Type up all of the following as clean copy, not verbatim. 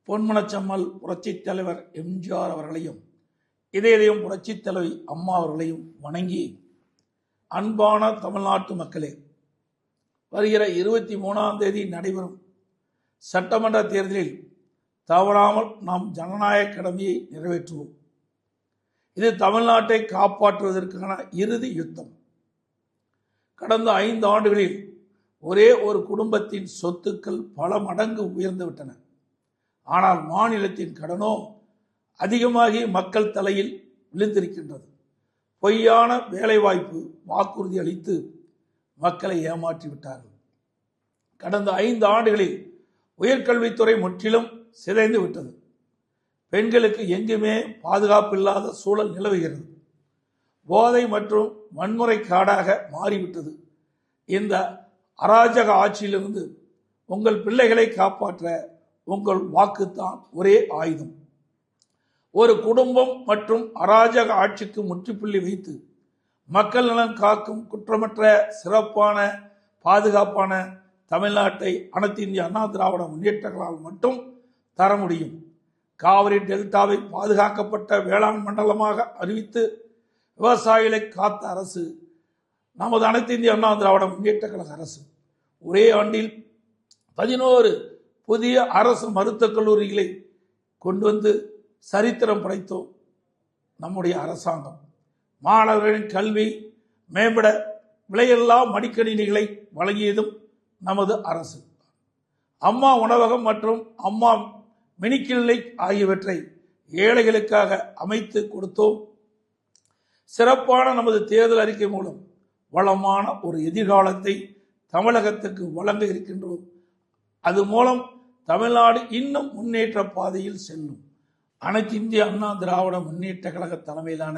பொன்மனச்செம்மல் புரட்சித் தலைவர் எம்ஜிஆர் அவர்களையும் இதயம் புரட்சித் தலைவி அம்மா அவர்களையும் வணங்கி, அன்பான தமிழ்நாட்டு மக்களே, வருகிற 23ஆம் தேதி நடைபெறும் சட்டமன்ற தேர்தலில் தவறாமல் நாம் ஜனநாயக கடமையை நிறைவேற்றுவோம். இது தமிழ்நாட்டை காப்பாற்றுவதற்கான இறுதி யுத்தம். கடந்த 5 ஆண்டுகளில் ஒரே ஒரு குடும்பத்தின் சொத்துக்கள் பல மடங்கு உயர்ந்துவிட்டன. ஆனால் மாநிலத்தின் கடனோ அதிகமாகி மக்கள் தலையில் விழுந்திருக்கின்றது. பொய்யான வேலைவாய்ப்பு வாக்குறுதி அளித்து மக்களை ஏமாற்றிவிட்டார்கள். கடந்த 5 ஆண்டுகளில் உயர்கல்வித்துறை முற்றிலும் சிதைந்து விட்டது. பெண்களுக்கு எங்குமே பாதுகாப்பு இல்லாத சூழல் நிலவுகிறது. போதை மற்றும் வன்முறை காடாக மாறிவிட்டது. இந்த அராஜக ஆட்சியிலிருந்து உங்கள் பிள்ளைகளை காப்பாற்ற உங்கள் வாக்குத்தான் ஒரே ஆயுதம். ஒரு குடும்பம் மற்றும் அராஜக ஆட்சிக்கு முற்றுப்புள்ளி வைத்து மக்கள் நலன் காக்கும் குற்றமற்ற சிறப்பான பாதுகாப்பான தமிழ்நாட்டை அனைத்து இந்திய அண்ணா திராவிட முன்னேற்றங்களால் மட்டும் தர முடியும். காவிரி டெல்டாவை பாதுகாக்கப்பட்ட வேளாண் மண்டலமாக அறிவித்து விவசாயிகளை காத்த அரசு நமது அனைத்து இந்திய அண்ணா திராவிட முன்னேற்ற கழக அரசு. ஒரே ஆண்டில் 11 புதிய அரசு மருத்துவக் கல்லூரிகளை கொண்டு வந்து சரித்திரம் படைத்தோம் நம்முடைய அரசாங்கம். மாணவர்களின் கல்வி மேம்பட விலையில்லா மடிக்கணினிகளை வழங்கியதும் நமது அரசு. அம்மா உணவகம் மற்றும் அம்மா மினிக்கிளினிக் ஆகியவற்றை ஏழைகளுக்காக அமைத்து கொடுத்தோம். சிறப்பான நமது தேர்தல் அறிக்கை மூலம் வளமான ஒரு எதிர்காலத்தை தமிழகத்துக்கு வழங்க இருக்கின்றோம். அது மூலம் தமிழ்நாடு இன்னும் முன்னேற்ற பாதையில் செல்லும். அனைத்து இந்திய அண்ணா திராவிட முன்னேற்ற கழக தலைமையிலான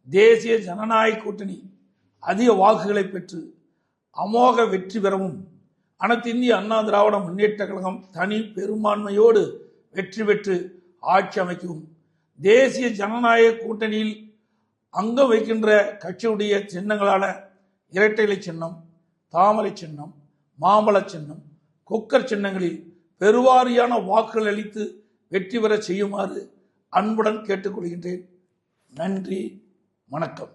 தேசிய ஜனநாயக கூட்டணி அதிக வாக்குகளை பெற்று அமோக வெற்றி பெறவும், அனைத்து இந்திய அண்ணா திராவிட முன்னேற்ற கழகம் தனி பெரும்பான்மையோடு வெற்றி பெற்று ஆட்சி அமைக்கவும், தேசிய ஜனநாயக கூட்டணியில் அங்கம் வைக்கின்ற கட்சியுடைய சின்னங்களான இரட்டை இலை சின்னம், தாமரை சின்னம், மாம்பழ சின்னம், குக்கர் சின்னங்களில் பெருவாரியான வாக்குகள் அளித்து வெற்றி பெற செய்யுமாறு அன்புடன் கேட்டுக்கொள்கின்றேன். நன்றி, வணக்கம்.